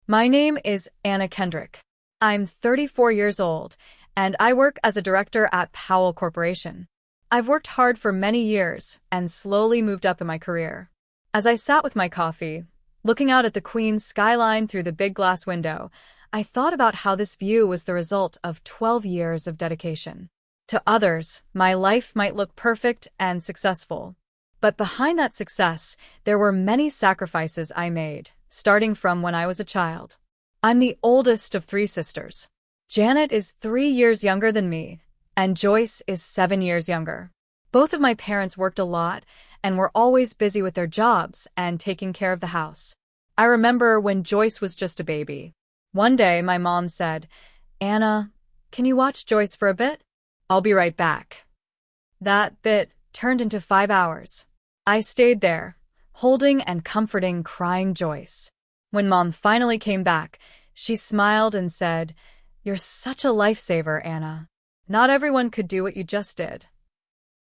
My name is Anna Kendrick. I'm 34 years old, and I work as a director at Powell Corporation. I've worked hard for many years and slowly moved up in my career. As I sat with my coffee, looking out at the Queen's skyline through the big glass window, I thought about how this view was the result of 12 years of dedication. To others, my life might look perfect and successful. But behind that success, there were many sacrifices I made, starting from when I was a child. I'm the oldest of three sisters. Janet is 3 years younger than me, and Joyce is 7 years younger. Both of my parents worked a lot and were always busy with their jobs and taking care of the house. I remember when Joyce was just a baby. One day, my mom said, "Anna, can you watch Joyce for a bit? I'll be right back." That bit turned into 5 hours. I stayed there, holding and comforting crying Joyce. When Mom finally came back, she smiled and said, "You're such a lifesaver, Anna. Not everyone could do what you just did."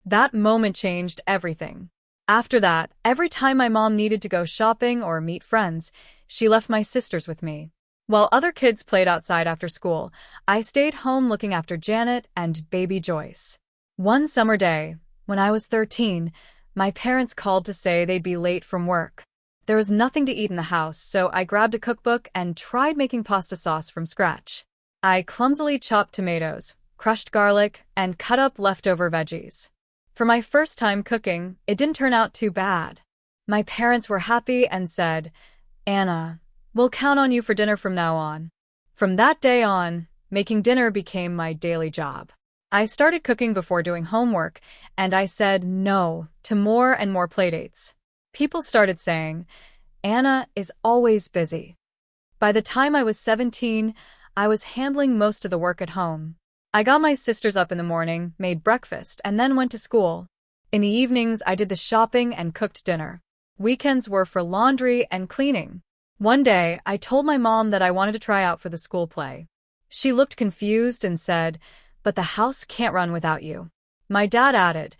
That moment changed everything. After that, every time my mom needed to go shopping or meet friends, she left my sisters with me. While other kids played outside after school, I stayed home looking after Janet and baby Joyce. One summer day, when I was 13, my parents called to say they'd be late from work. There was nothing to eat in the house, so I grabbed a cookbook and tried making pasta sauce from scratch. I clumsily chopped tomatoes, crushed garlic, and cut up leftover veggies. For my first time cooking, it didn't turn out too bad. My parents were happy and said, "Anna, we'll count on you for dinner from now on." From that day on, making dinner became my daily job. I started cooking before doing homework, and I said no to more and more playdates. People started saying, "Anna is always busy." By the time I was 17, I was handling most of the work at home. I got my sisters up in the morning, made breakfast, and then went to school. In the evenings, I did the shopping and cooked dinner. Weekends were for laundry and cleaning. One day, I told my mom that I wanted to try out for the school play. She looked confused and said, "But the house can't run without you." My dad added,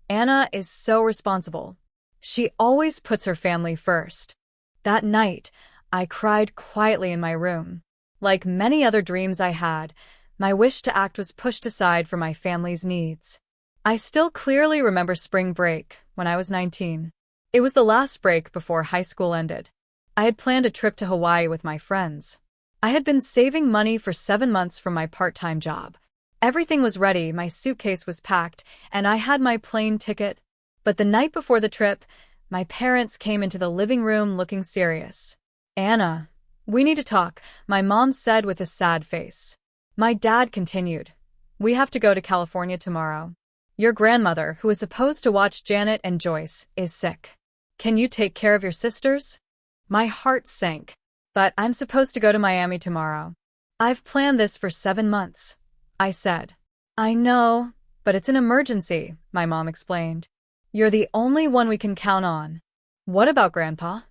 "Anna is so responsible. She always puts her family first." That night, I cried quietly in my room. Like many other dreams I had, my wish to act was pushed aside for my family's needs. I still clearly remember spring break when I was 19. It was the last break before high school ended. I had planned a trip to Hawaii with my friends. I had been saving money for 7 months from my part-time job. Everything was ready, my suitcase was packed, and I had my plane ticket. But the night before the trip, my parents came into the living room looking serious. "Anna, we need to talk," my mom said with a sad face. My dad continued, "We have to go to California tomorrow. Your grandmother, who is supposed to watch Janet and Joyce, is sick. Can you take care of your sisters?" My heart sank. "But I'm supposed to go to Miami tomorrow. I've planned this for 7 months. I said. "I know, but it's an emergency," my mom explained. "You're the only one we can count on." "What about Grandpa?"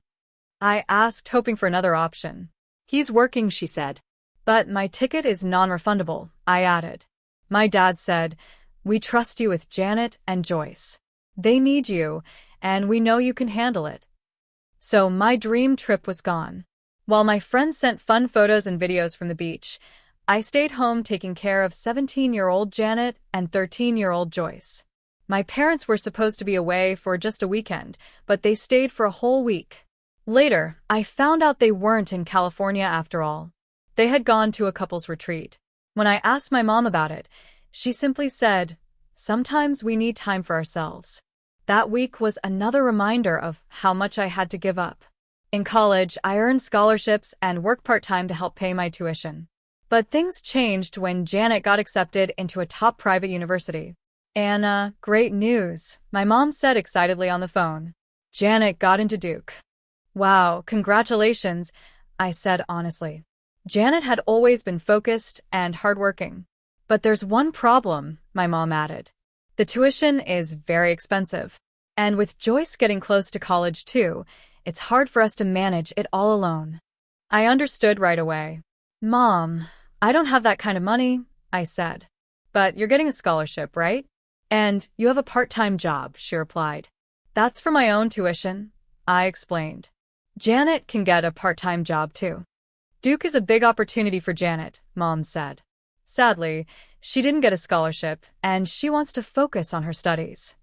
I asked, hoping for another option. "He's working," she said. "But my ticket is non-refundable," I added. My dad said, "We trust you with Janet and Joyce. They need you, and we know you can handle it." So my dream trip was gone. While my friends sent fun photos and videos from the beach, I stayed home taking care of 17-year-old Janet and 13-year-old Joyce. My parents were supposed to be away for just a weekend, but they stayed for a whole week. Later, I found out they weren't in California after all. They had gone to a couple's retreat. When I asked my mom about it, she simply said, "Sometimes we need time for ourselves." That week was another reminder of how much I had to give up. In college, I earned scholarships and worked part-time to help pay my tuition. But things changed when Janet got accepted into a top private university. "Anna, great news," my mom said excitedly on the phone. "Janet got into Duke." "Wow, congratulations," I said honestly. Janet had always been focused and hardworking. "But there's one problem," my mom added. "The tuition is very expensive. And with Joyce getting close to college too, it's hard for us to manage it all alone." I understood right away. "Mom, I don't have that kind of money," I said. "But you're getting a scholarship, right? And you have a part-time job," she replied. "That's for my own tuition," I explained. "Janet can get a part-time job too." Duke is a big opportunity for Janet, Mom said. Sadly, she didn't get a scholarship, and she wants to focus on her studies.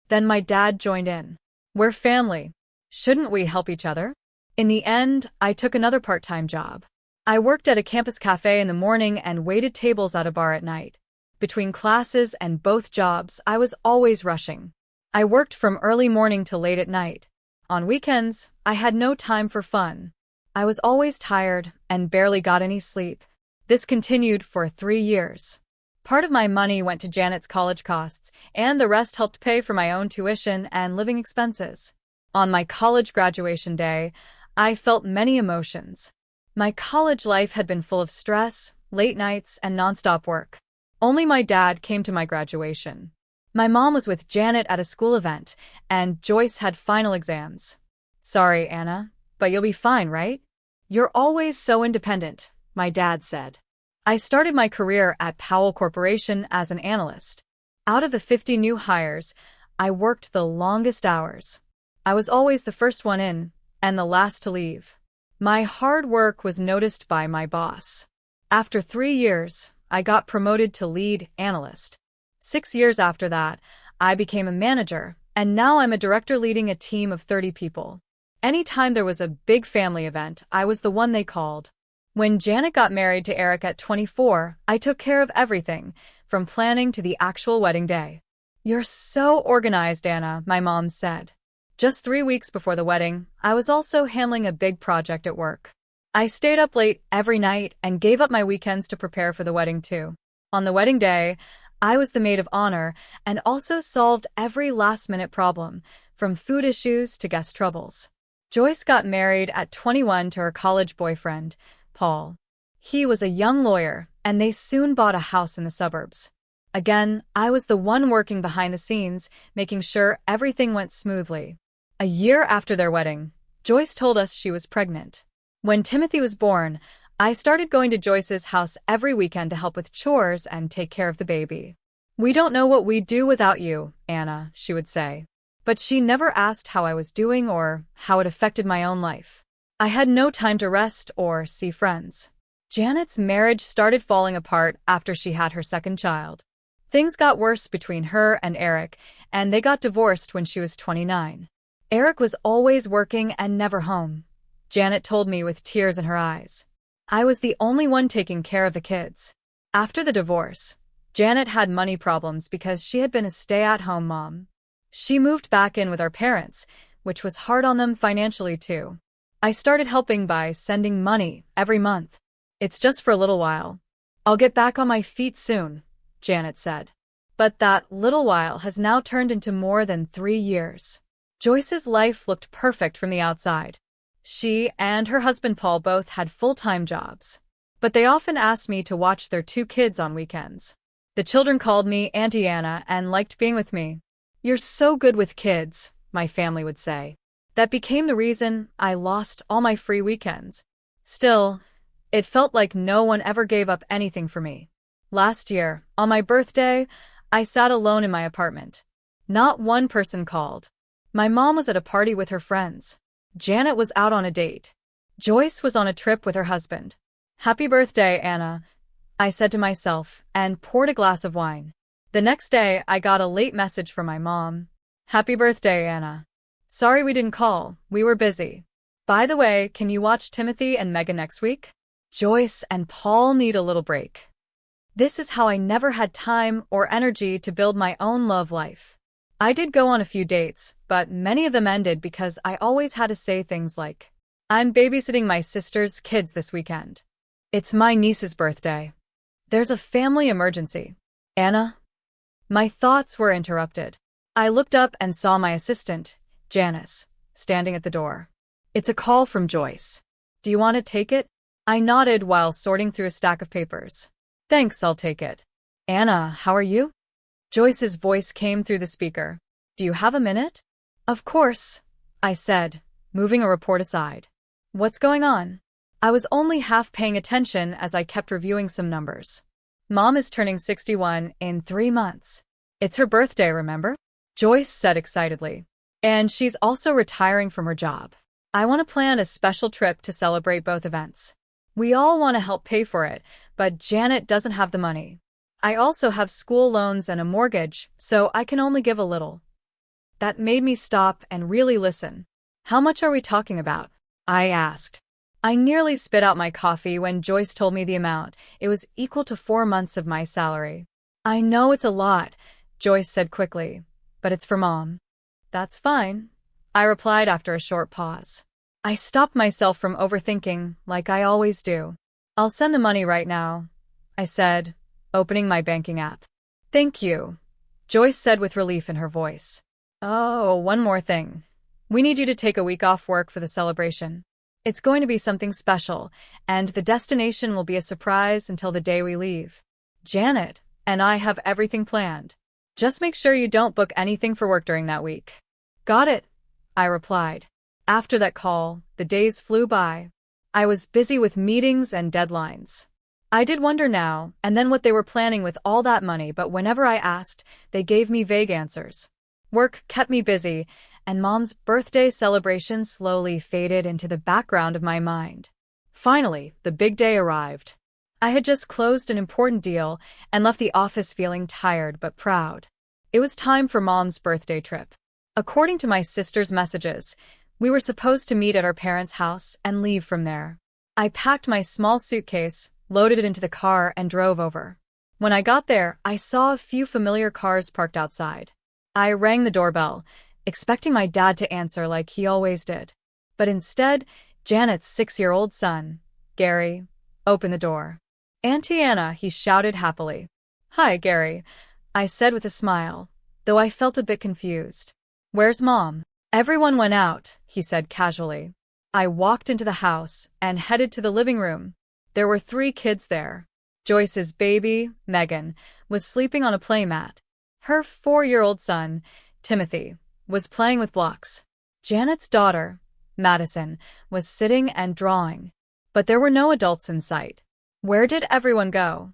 Then my dad joined in. We're family. Shouldn't we help each other? In the end, I took another part-time job. I worked at a campus cafe in the morning and waited tables at a bar at night. Between classes and both jobs, I was always rushing. I worked from early morning till late at night. On weekends, I had no time for fun. I was always tired and barely got any sleep. This continued for 3 years. Part of my money went to Janet's college costs, and the rest helped pay for my own tuition and living expenses. On my college graduation day, I felt many emotions. My college life had been full of stress, late nights, and nonstop work. Only my dad came to my graduation. My mom was with Janet at a school event, and Joyce had final exams. Sorry, Anna, but you'll be fine, right? You're always so independent, my dad said. I started my career at Powell Corporation as an analyst. Out of the 50 new hires, I worked the longest hours. I was always the first one in, and the last to leave. My hard work was noticed by my boss. After 3 years, I got promoted to lead analyst. 6 years after that, I became a manager, and now I'm a director leading a team of 30 people. Anytime there was a big family event, I was the one they called. When Janet got married to Eric at 24, I took care of everything, from planning to the actual wedding day. You're so organized, Anna, my mom said. Just 3 weeks before the wedding, I was also handling a big project at work. I stayed up late every night and gave up my weekends to prepare for the wedding too. On the wedding day, I was the maid of honor and also solved every last-minute problem, from food issues to guest troubles. Joyce got married at 21 to her college boyfriend, Paul. He was a young lawyer, and they soon bought a house in the suburbs. Again, I was the one working behind the scenes, making sure everything went smoothly. A year after their wedding, Joyce told us she was pregnant. When Timothy was born, I started going to Joyce's house every weekend to help with chores and take care of the baby. We don't know what we'd do without you, Anna, she would say. But she never asked how I was doing or how it affected my own life. I had no time to rest or see friends. Janet's marriage started falling apart after she had her second child. Things got worse between her and Eric, and they got divorced when she was 29. Eric was always working and never home. Janet told me with tears in her eyes. I was the only one taking care of the kids. After the divorce, Janet had money problems because she had been a stay-at-home mom. She moved back in with our parents, which was hard on them financially too. I started helping by sending money every month. It's just for a little while. I'll get back on my feet soon, Janet said. But that little while has now turned into more than 3 years. Joyce's life looked perfect from the outside. She and her husband Paul both had full-time jobs. But they often asked me to watch their 2 kids on weekends. The children called me Auntie Anna and liked being with me. You're so good with kids, my family would say. That became the reason I lost all my free weekends. Still, it felt like no one ever gave up anything for me. Last year, on my birthday, I sat alone in my apartment. Not one person called. My mom was at a party with her friends. Janet was out on a date. Joyce was on a trip with her husband. Happy birthday, Anna, I said to myself and poured a glass of wine. The next day, I got a late message from my mom. Happy birthday, Anna. Sorry we didn't call, we were busy. By the way, can you watch Timothy and Megan next week? Joyce and Paul need a little break. This is how I never had time or energy to build my own love life. I did go on a few dates, but many of them ended because I always had to say things like, I'm babysitting my sister's kids this weekend. It's my niece's birthday. There's a family emergency. Anna? My thoughts were interrupted. I looked up and saw my assistant, Janice, standing at the door. It's a call from Joyce. Do you want to take it? I nodded while sorting through a stack of papers. Thanks, I'll take it. Anna, how are you? Joyce's voice came through the speaker. Do you have a minute? Of course, I said, moving a report aside. What's going on? I was only half paying attention as I kept reviewing some numbers. Mom is turning 61 in 3 months. It's her birthday, remember? Joyce said excitedly. And she's also retiring from her job. I want to plan a special trip to celebrate both events. We all want to help pay for it, but Janet doesn't have the money. I also have school loans and a mortgage, so I can only give a little. That made me stop and really listen. How much are we talking about? I asked. I nearly spit out my coffee when Joyce told me the amount. It was equal to 4 months of my salary. I know it's a lot, Joyce said quickly, but it's for Mom. That's fine, I replied after a short pause. I stopped myself from overthinking, like I always do. I'll send the money right now, I said, opening my banking app. Thank you, Joyce said with relief in her voice. Oh, one more thing. We need you to take a week off work for the celebration. It's going to be something special, and the destination will be a surprise until the day we leave. Janet and I have everything planned. Just make sure you don't book anything for work during that week. Got it, I replied. After that call, the days flew by. I was busy with meetings and deadlines. I did wonder now and then what they were planning with all that money, but whenever I asked, they gave me vague answers. Work kept me busy, and Mom's birthday celebration slowly faded into the background of my mind. Finally, the big day arrived. I had just closed an important deal and left the office feeling tired but proud. It was time for Mom's birthday trip. According to my sister's messages, we were supposed to meet at our parents' house and leave from there. I packed my small suitcase, loaded it into the car, and drove over. When I got there, I saw a few familiar cars parked outside. I rang the doorbell, expecting my dad to answer like he always did. But instead, Janet's 6-year-old son, Gary, opened the door. Auntie Anna, he shouted happily. Hi, Gary, I said with a smile, though I felt a bit confused. Where's Mom? Everyone went out, he said casually. I walked into the house and headed to the living room. There were 3 kids there. Joyce's baby, Megan, was sleeping on a playmat. Her 4-year-old son, Timothy, was playing with blocks. Janet's daughter, Madison, was sitting and drawing. But there were no adults in sight. Where did everyone go?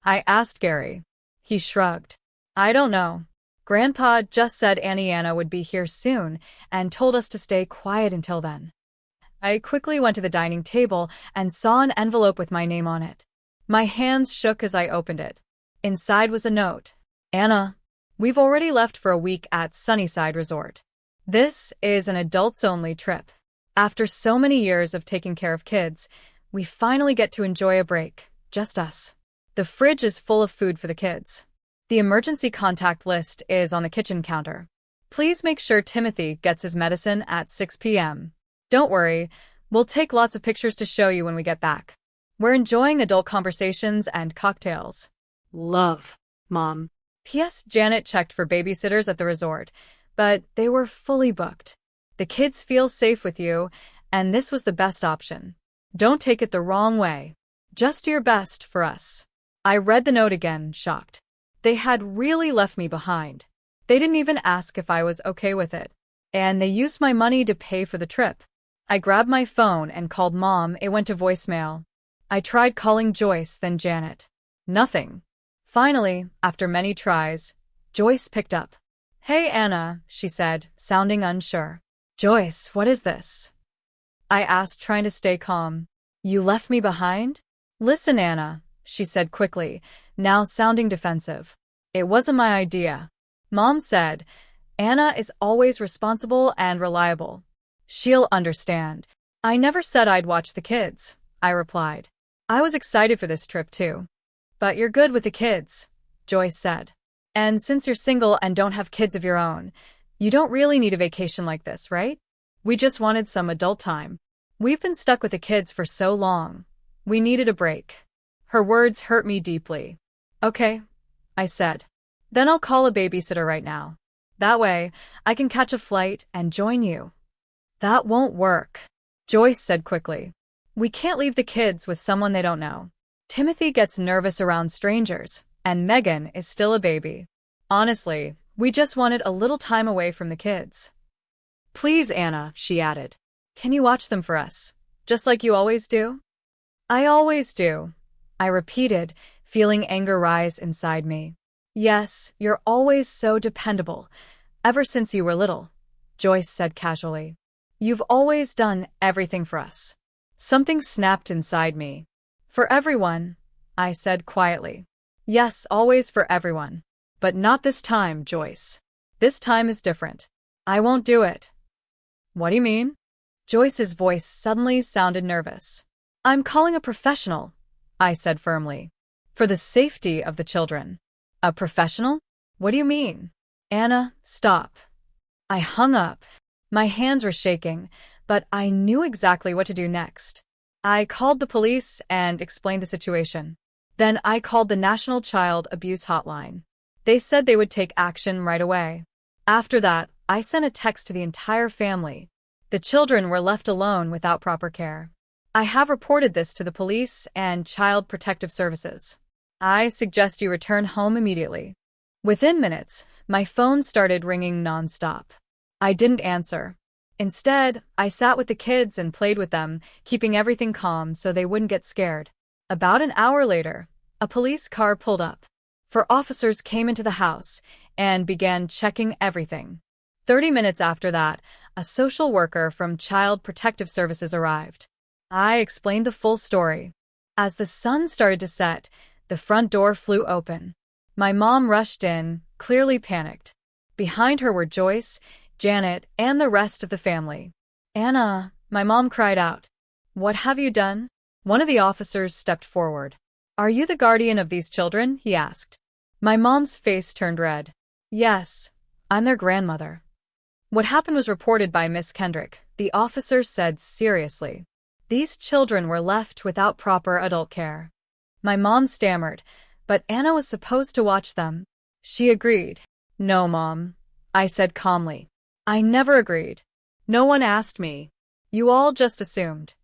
I asked Gary. He shrugged. I don't know. Grandpa just said Auntie Anna would be here soon and told us to stay quiet until then. I quickly went to the dining table and saw an envelope with my name on it. My hands shook as I opened it. Inside was a note. Anna, we've already left for a week at Sunnyside Resort. This is an adults-only trip. After so many years of taking care of kids, we finally get to enjoy a break, just us. The fridge is full of food for the kids. The emergency contact list is on the kitchen counter. Please make sure Timothy gets his medicine at 6 p.m. Don't worry, we'll take lots of pictures to show you when we get back. We're enjoying adult conversations and cocktails. Love, Mom. P.S. Janet checked for babysitters at the resort, but they were fully booked. The kids feel safe with you, and this was the best option. Don't take it the wrong way. Just do your best for us. I read the note again, shocked. They had really left me behind. They didn't even ask if I was okay with it. And they used my money to pay for the trip. I grabbed my phone and called Mom. It went to voicemail. I tried calling Joyce, then Janet. Nothing. Finally, after many tries, Joyce picked up. Hey, Anna, she said, sounding unsure. Joyce, what is this? I asked, trying to stay calm. You left me behind? Listen, Anna, she said quickly, now sounding defensive. It wasn't my idea. Mom said, Anna is always responsible and reliable. She'll understand. I never said I'd watch the kids, I replied. I was excited for this trip too. But you're good with the kids, Joyce said. And since you're single and don't have kids of your own, you don't really need a vacation like this, right? We just wanted some adult time. We've been stuck with the kids for so long. We needed a break. Her words hurt me deeply. Okay, I said. Then I'll call a babysitter right now. That way, I can catch a flight and join you. That won't work, Joyce said quickly. We can't leave the kids with someone they don't know. Timothy gets nervous around strangers, and Megan is still a baby. Honestly, we just wanted a little time away from the kids. Please, Anna, she added. Can you watch them for us, just like you always do? I always do, I repeated, feeling anger rise inside me. Yes, you're always so dependable, ever since you were little, Joyce said casually. You've always done everything for us. Something snapped inside me. For everyone, I said quietly. Yes, always for everyone. But not this time, Joyce. This time is different. I won't do it. What do you mean? Joyce's voice suddenly sounded nervous. I'm calling a professional, I said firmly. For the safety of the children. A professional? What do you mean? Anna, stop. I hung up. My hands were shaking, but I knew exactly what to do next. I called the police and explained the situation. Then I called the National Child Abuse Hotline. They said they would take action right away. After that, I sent a text to the entire family. The children were left alone without proper care. I have reported this to the police and Child Protective Services. I suggest you return home immediately. Within minutes, my phone started ringing nonstop. I didn't answer. Instead, I sat with the kids and played with them, keeping everything calm so they wouldn't get scared. About an hour later, a police car pulled up. 4 officers came into the house and began checking everything. 30 minutes after that, a social worker from Child Protective Services arrived. I explained the full story. As the sun started to set, the front door flew open. My mom rushed in, clearly panicked. Behind her were Joyce, Janet, and the rest of the family. Anna, my mom cried out. What have you done? One of the officers stepped forward. Are you the guardian of these children? He asked. My mom's face turned red. Yes, I'm their grandmother. What happened was reported by Miss Kendrick, the officer said seriously. These children were left without proper adult care. My mom stammered, but Anna was supposed to watch them. She agreed. No, Mom, I said calmly. I never agreed. No one asked me. You all just assumed.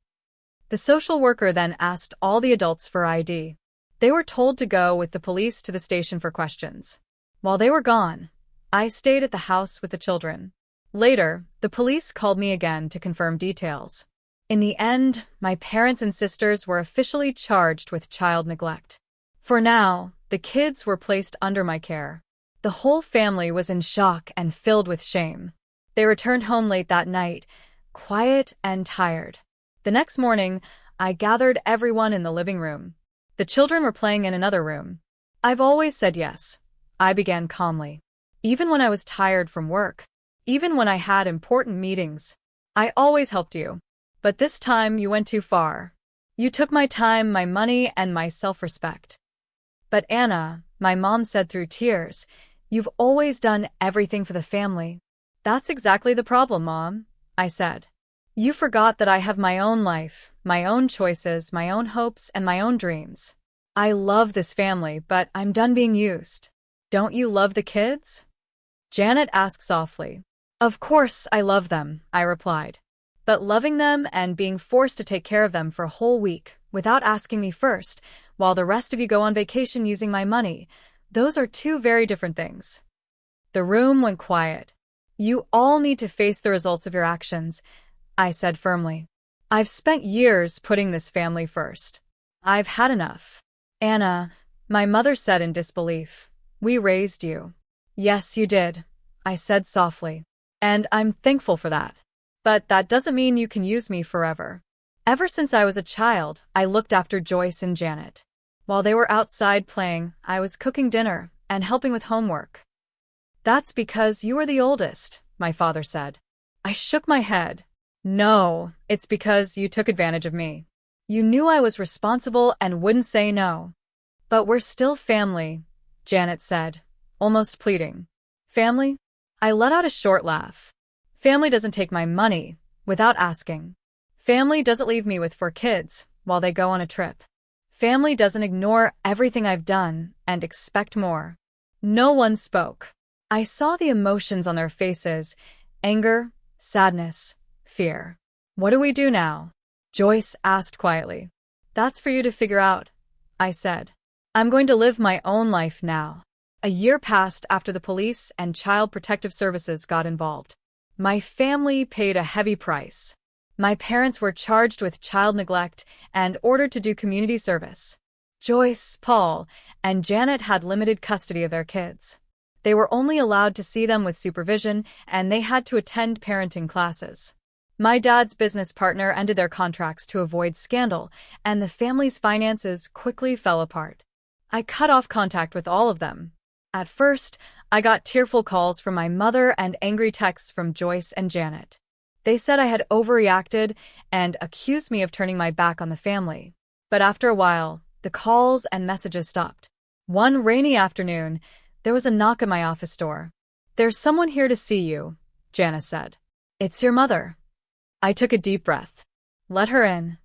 The social worker then asked all the adults for ID. They were told to go with the police to the station for questions. While they were gone, I stayed at the house with the children. Later, the police called me again to confirm details. In the end, my parents and sisters were officially charged with child neglect. For now, the kids were placed under my care. The whole family was in shock and filled with shame. They returned home late that night, quiet and tired. The next morning, I gathered everyone in the living room. The children were playing in another room. I've always said yes, I began calmly. Even when I was tired from work, even when I had important meetings, I always helped you. But this time you went too far. You took my time, my money, and my self-respect. But Anna, my mom said through tears, you've always done everything for the family. That's exactly the problem, Mom, I said. You forgot that I have my own life, my own choices, my own hopes, and my own dreams. I love this family, but I'm done being used. Don't you love the kids? Janet asked softly. Of course I love them, I replied. But loving them and being forced to take care of them for a whole week, without asking me first, while the rest of you go on vacation using my money, those are 2 very different things. The room went quiet. You all need to face the results of your actions, I said firmly. I've spent years putting this family first. I've had enough. Anna, my mother said in disbelief, we raised you. Yes, you did, I said softly. And I'm thankful for that. But that doesn't mean you can use me forever. Ever since I was a child, I looked after Joyce and Janet. While they were outside playing, I was cooking dinner and helping with homework. That's because you are the oldest, my father said. I shook my head. No, it's because you took advantage of me. You knew I was responsible and wouldn't say no. But we're still family, Janet said, almost pleading. Family? I let out a short laugh. Family doesn't take my money without asking. Family doesn't leave me with 4 kids while they go on a trip. Family doesn't ignore everything I've done and expect more. No one spoke. I saw the emotions on their faces: anger, sadness, fear. What do we do now? Joyce asked quietly. That's for you to figure out, I said. I'm going to live my own life now. A year passed after the police and Child Protective Services got involved. My family paid a heavy price. My parents were charged with child neglect and ordered to do community service. Joyce, Paul, and Janet had limited custody of their kids. They were only allowed to see them with supervision, and they had to attend parenting classes. My dad's business partner ended their contracts to avoid scandal, and the family's finances quickly fell apart. I cut off contact with all of them. At first, I got tearful calls from my mother and angry texts from Joyce and Janet. They said I had overreacted and accused me of turning my back on the family. But after a while, the calls and messages stopped. One rainy afternoon, there was a knock at my office door. "There's someone here to see you," Janice said. "It's your mother." I took a deep breath. "Let her in."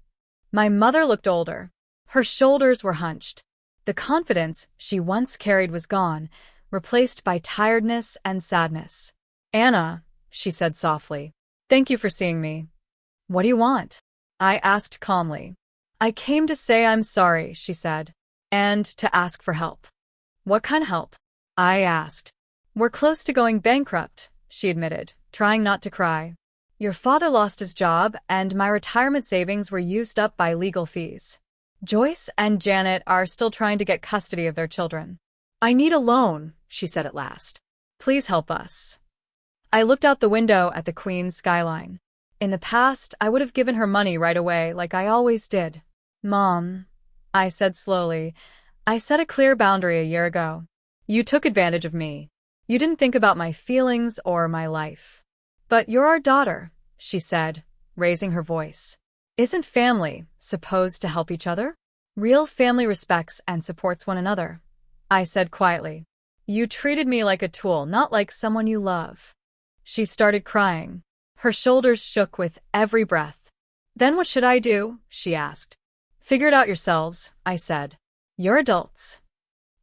My mother looked older. Her shoulders were hunched. The confidence she once carried was gone, replaced by tiredness and sadness. "Anna," she said softly, "thank you for seeing me." "What do you want?" I asked calmly. "I came to say I'm sorry," she said, "and to ask for help." "What kind of help?" I asked. "We're close to going bankrupt," she admitted, trying not to cry. "Your father lost his job, and my retirement savings were used up by legal fees. Joyce and Janet are still trying to get custody of their children. I need a loan," she said at last. "Please help us." I looked out the window at the Queen's skyline. In the past, I would have given her money right away, like I always did. "Mom," I said slowly, "I set a clear boundary a year ago. You took advantage of me. You didn't think about my feelings or my life. But you're our daughter," she said, raising her voice. "Isn't family supposed to help each other?" "Real family respects and supports one another," I said quietly. "You treated me like a tool, not like someone you love." She started crying. Her shoulders shook with every breath. "Then what should I do?" she asked. "Figure it out yourselves," I said. "You're adults."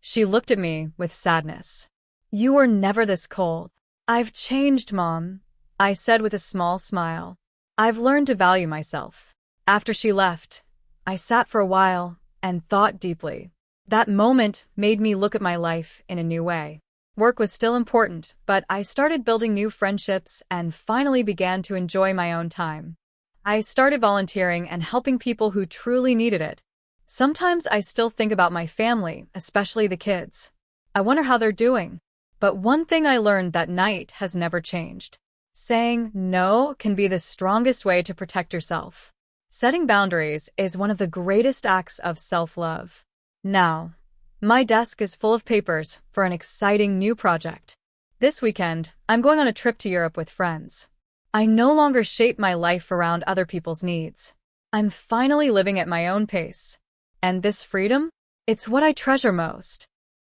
She looked at me with sadness. "You were never this cold." "I've changed, Mom," I said with a small smile. "I've learned to value myself." After she left, I sat for a while and thought deeply. That moment made me look at my life in a new way. Work was still important, but I started building new friendships and finally began to enjoy my own time. I started volunteering and helping people who truly needed it. Sometimes I still think about my family, especially the kids. I wonder how they're doing. But one thing I learned that night has never changed. Saying no can be the strongest way to protect yourself. Setting boundaries is one of the greatest acts of self-love. Now, my desk is full of papers for an exciting new project. This weekend, I'm going on a trip to Europe with friends. I no longer shape my life around other people's needs. I'm finally living at my own pace. And this freedom? It's what I treasure most.